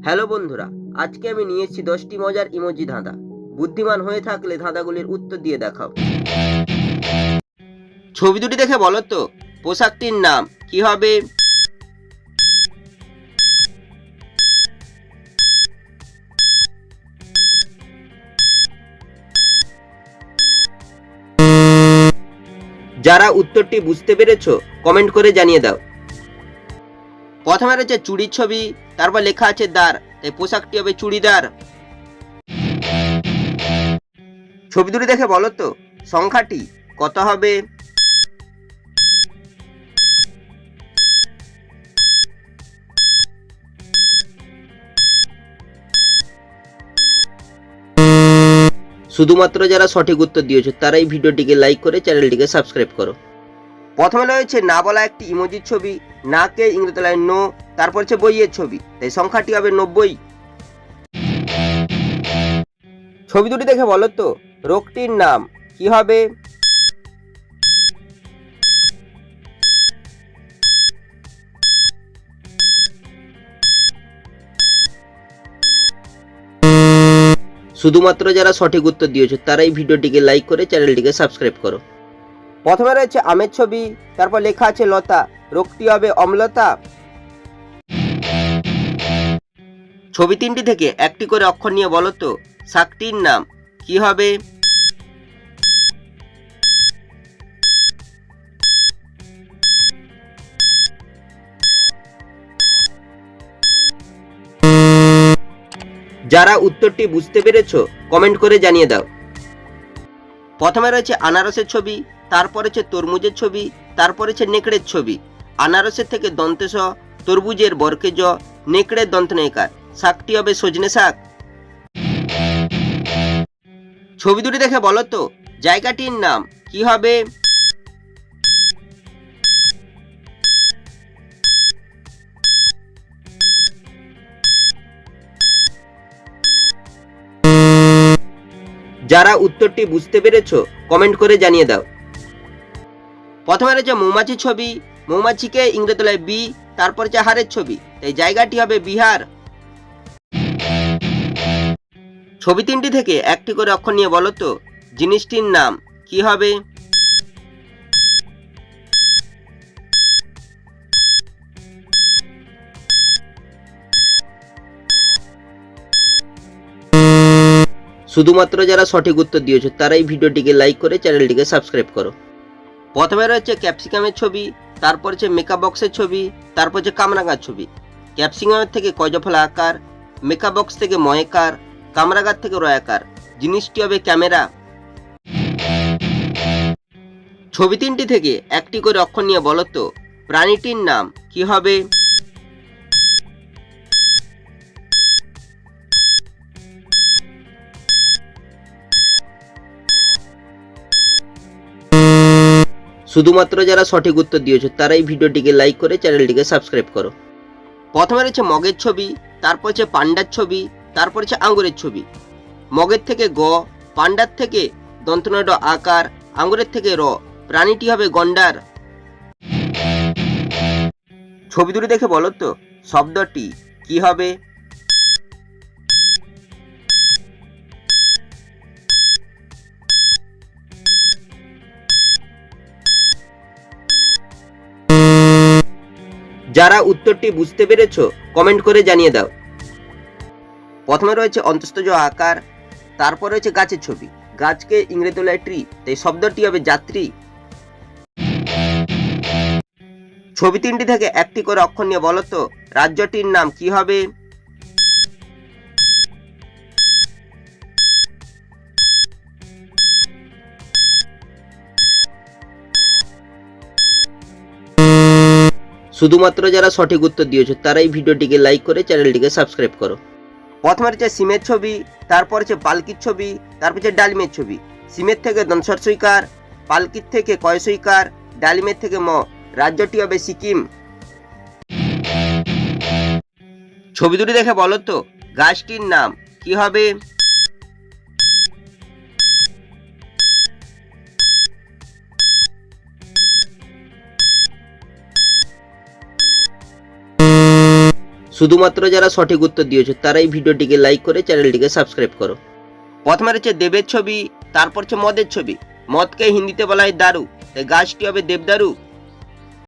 Hello বন্ধুরা, আজকে আমি নিয়ে এসেছি 10টি মজার ইমোজি ধাঁধা। বুদ্ধিমান হয়ে থাকলে ধাঁধাগুলির উত্তর দিয়ে দেখাও। ছবি দুটি দেখে বলো তো পোশাকটির নাম কি হবে? যারা উত্তরটি বুঝতে পেরেছো কমেন্ট করে জানিয়ে দাও। প্রথমে রয়েছে চুড়ির ছবি, তারপর লেখা আছে দার, তাই পোশাকটি হবে চুড়িদার। ছবি দুটি দেখে বলো তো সংখ্যাটি কত হবে? শুধুমাত্র যারা সঠিক উত্তর দিয়েছো তারাই ভিডিওটিকে লাইক করে চ্যানেলটিকে সাবস্ক্রাইব করো। প্রথমে রয়েছে না বলা একটি ইমোজির ছবি, নাকে ইংরেতলায় নো, তারপর হচ্ছে বইয়ের ছবি, তাই সংখ্যাটি হবে 90। ছবি দুটি দেখে বলো তো রোগটির নাম কি হবে? শুধুমাত্র যারা সঠিক উত্তর দিয়েছো তারাই ভিডিওটিকে লাইক করে চ্যানেলটিকে সাবস্ক্রাইব করো। প্রথমে রয়েছে আমের ছবি, তারপর লেখা আছে লতা, রোগটি হবে অম্লতা। ছবি তিনটি থেকে একটি করে অক্ষর নিয়ে বলো তো শাকটির নাম কি হবে? যারা উত্তরটি বুঝতে পেরেছো কমেন্ট করে জানিয়ে দাও। প্রথমে রয়েছে আনারসের ছবি, তারপর হচ্ছে তরমুজের ছবি, তারপর হচ্ছে নেকড়ের ছবি। আনারসের থেকে দন্তে স, তরমুজের বরকে জ, নেকড়ের দন্ত নেকার, শাকটি হবে সজনে শাক। ছবি দুটি দেখে বলো তো জায়গাটির নাম কি হবে? যারা উত্তরটি বুঝতে পেরেছো কমেন্ট করে জানিয়ে দাও। প্রথমে রয়েছে মৌমাছির ছবি, মৌমাছিকে ইংরেতলায় বি, তারপর হচ্ছে হারের ছবি, তাই জায়গাটি হবে বিহার। ছবি তিনটি থেকে একটি করে অক্ষর নিয়ে বলো তো জিনিসটির নাম কি হবে? শুধুমাত্র যারা সঠিক উত্তর দিয়েছো তারাই ভিডিওটিকে লাইক করে চ্যানেলটিকে সাবস্ক্রাইব করো। প্রথমে রয়েছে ক্যাপসিকামের ছবি, তারপর হচ্ছে মেকআপ বক্সের ছবি, তারপর হচ্ছে কামরাঙার ছবি। ক্যাপসিকামের থেকে কয়জফলা আকার, মেকআপ বক্স থেকে ময়কার, কামরাঙার থেকে রয়াকার, জিনিসটি হবে ক্যামেরা। ছবি তিনটি থেকে একটি করে অক্ষর নিয়ে বলো তো প্রাণীটির নাম কি হবে? শুধুমাত্র যারা সঠিক উত্তর দিয়েছো তারাই ভিডিওটিকে লাইক করে চ্যানেলটিকে সাবস্ক্রাইব করো। প্রথমে রয়েছে মগের ছবি, তারপর হচ্ছে পান্ডার ছবি, তারপর হচ্ছে আঙ্গুরের ছবি। মগের থেকে গ, পান্ডার থেকে দন্তনড আকার, আঙ্গুরের থেকে র, প্রাণীটি হবে গন্ডার। ছবি দুটি দেখে বলো তো শব্দটি কি হবে? যারা উত্তরটি বুঝতে পেরেছো কমেন্ট করে জানিয়ে দাও। প্রথমে রয়েছে অন্তস্থজ আকার, তারপর রয়েছে গাছের ছবি, গাছকে ইংরেতলায় ট্রি, তাই শব্দটি হবে যাত্রী। ছবি তিনটি থেকে একটি করে অক্ষর নিয়ে বলো তো রাজ্যটির নাম কি হবে? শুধুমাত্র যারা সঠিক উত্তর দিয়েছো তারাই ভিডিওটিকে লাইক করে চ্যানেলটিকে সাবস্ক্রাইব করো। প্রথমে হচ্ছে সিমের ছবি, তারপর হচ্ছে পালকির ছবি, তারপর হচ্ছে ডালিমের ছবি। সিমের থেকে দনসর সইকার, পালকির থেকে কয় সইকার, ডালিমের থেকে ম, রাজ্যটি হবে সিকিম। ছবি দুটি দেখে বলো তো গাছটির নাম কি হবে? শুধুমাত্র যারা সঠিক উত্তর দিয়েছো তারাই ভিডিওটিকে লাইক করে চ্যানেলটিকে সাবস্ক্রাইব করো। প্রথমে রয়েছে দেবের ছবি, তারপর হচ্ছে মদের ছবি। মদকে হিন্দিতে বলা হয় দারু, তাই গাছটি হবে দেবদারু।